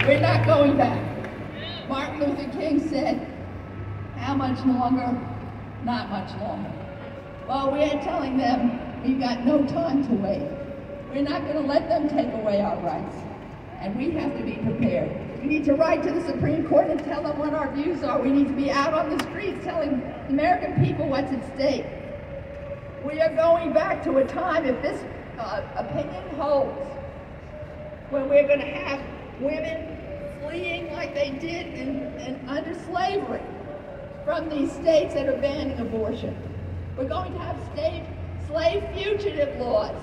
We're not going back. Martin Luther King said, how much longer? Not much longer. Well, we are telling them we've got no time to wait. We're not going to let them take away our rights. And we have to be prepared. We need to write to the Supreme Court and tell them what our views are. We need to be out on the streets telling the American people what's at stake. We are going back to a time, if this opinion holds, when we're going to have women fleeing like they did under slavery from these states that are banning abortion. We're going to have slave fugitive laws.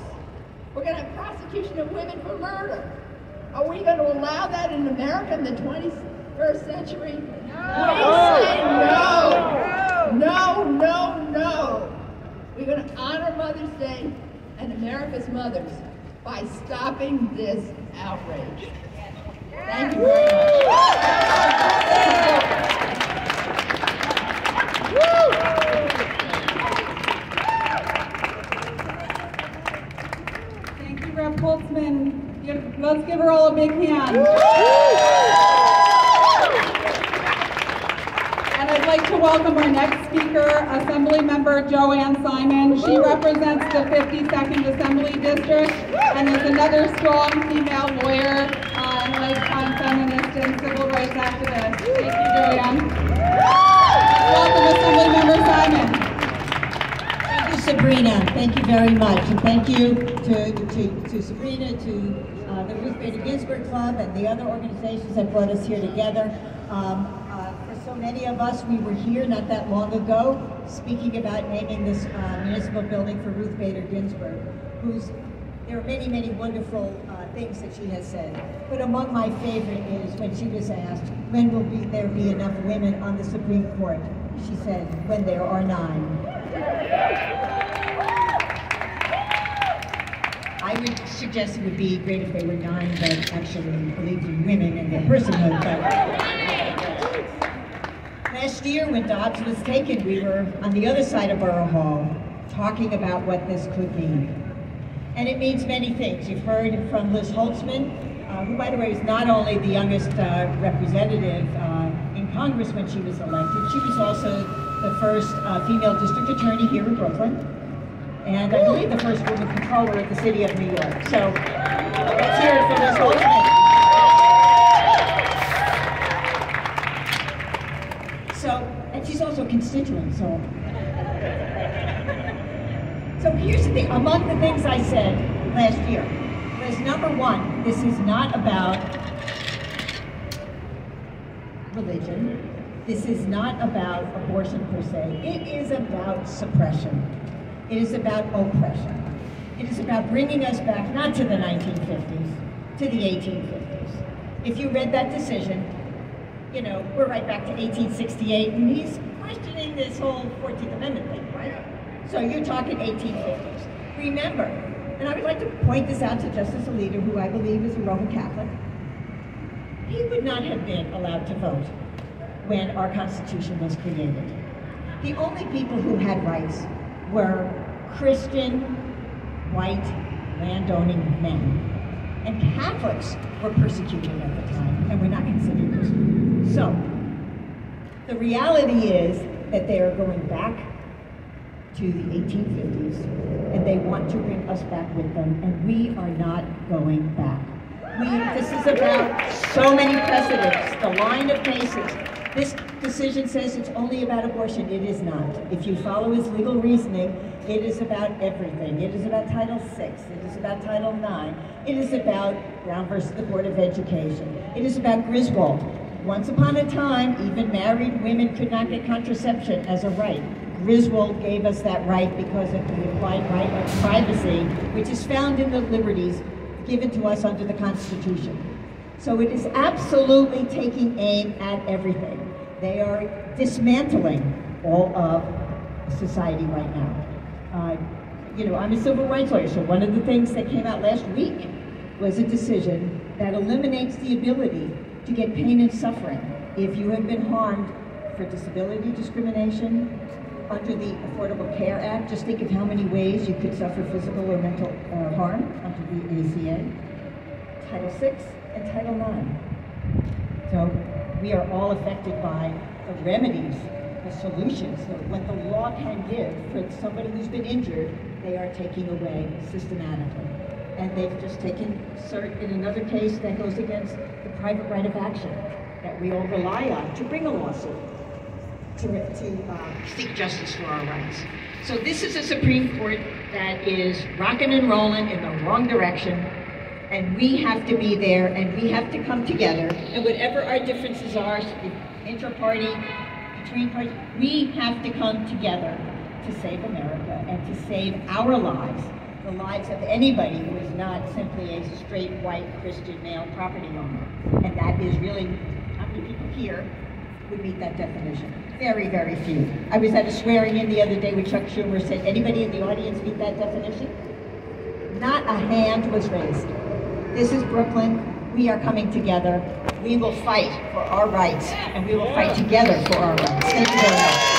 We're going to have prosecution of women for murder. Are we going to allow that in America in the 21st century? No. We say no. No, no, no. We're going to honor Mother's Day and America's mothers by stopping this outrage. Thank you very much. Thank you, Rep. Holtzman. Let's give her all a big hand. And I'd like to welcome our next speaker, Assemblymember Joanne Simon. She represents the 52nd Assembly District and is another strong female lawyer and lifetime feminist and civil rights activist. Thank you, Joanne. Welcome, Assemblymember Simon. Thank you, Sabrina. Thank you very much. And thank you to Sabrina, to the Ruth Bader Ginsburg Club and the other organizations that brought us here together. For so many of us, we were here not that long ago speaking about naming this municipal building for Ruth Bader Ginsburg, there are many, many wonderful things that she has said. But among my favorite is when she was asked, when will there be enough women on the Supreme Court? She said, when there are 9. I would suggest it would be great if they were 9 that actually believed in women and their personhood. But last year when Dobbs was taken, we were on the other side of Borough Hall talking about what this could mean. And it means many things. You've heard from Liz Holtzman, who, by the way, is not only the youngest representative in Congress when she was elected, she was also the first female district attorney here in Brooklyn. And I believe the first woman controller of the city of New York. So let's hear it for Liz Holtzman. And she's also a constituent, so here's the thing, among the things I said last year was, number one, this is not about religion. This is not about abortion per se. It is about suppression. It is about oppression. It is about bringing us back, not to the 1950s, to the 1850s. If you read that decision, you know, we're right back to 1868, and he's questioning this whole 14th Amendment thing, right? So you're talking 1850s. Remember, and I would like to point this out to Justice Alito, who I believe is a Roman Catholic, he would not have been allowed to vote when our Constitution was created. The only people who had rights were Christian, white, landowning men. And Catholics were persecuted at the time and were not considered Christian. So, the reality is that they are going back to the 1850s, and they want to bring us back with them, and we are not going back. This is about so many precedents, the line of cases. This decision says it's only about abortion. It is not. If you follow his legal reasoning, it is about everything. It is about Title VI. It is about Title IX. It is about Brown versus the Board of Education. It is about Griswold. Once upon a time, even married women could not get contraception as a right. Griswold gave us that right because of the implied right of privacy, which is found in the liberties given to us under the Constitution. So it is absolutely taking aim at everything. They are dismantling all of society right now. You know, I'm a civil rights lawyer, so one of the things that came out last week was a decision that eliminates the ability to get pain and suffering if you have been harmed for disability discrimination under the Affordable Care Act. Just think of how many ways you could suffer physical or mental harm under the ACA. Title VI and Title IX. So we are all affected by the remedies, the solutions, what the law can give for somebody who's been injured, they are taking away systematically. And they've just taken cert in another case that goes against the private right of action that we all rely on to bring a lawsuit, to seek justice for our rights. So this is a Supreme Court that is rocking and rolling in the wrong direction, and we have to be there, and we have to come together, and whatever our differences are, inter-party, between parties, we have to come together to save America and to save our lives, the lives of anybody who is not simply a straight white Christian male property owner. And that is really, how many people here would meet that definition? Very, very few. I was at a swearing-in the other day with Chuck Schumer, said, anybody in the audience meet that definition? Not a hand was raised. This is Brooklyn. We are coming together. We will fight for our rights, and we will fight together for our rights. Thank you very much.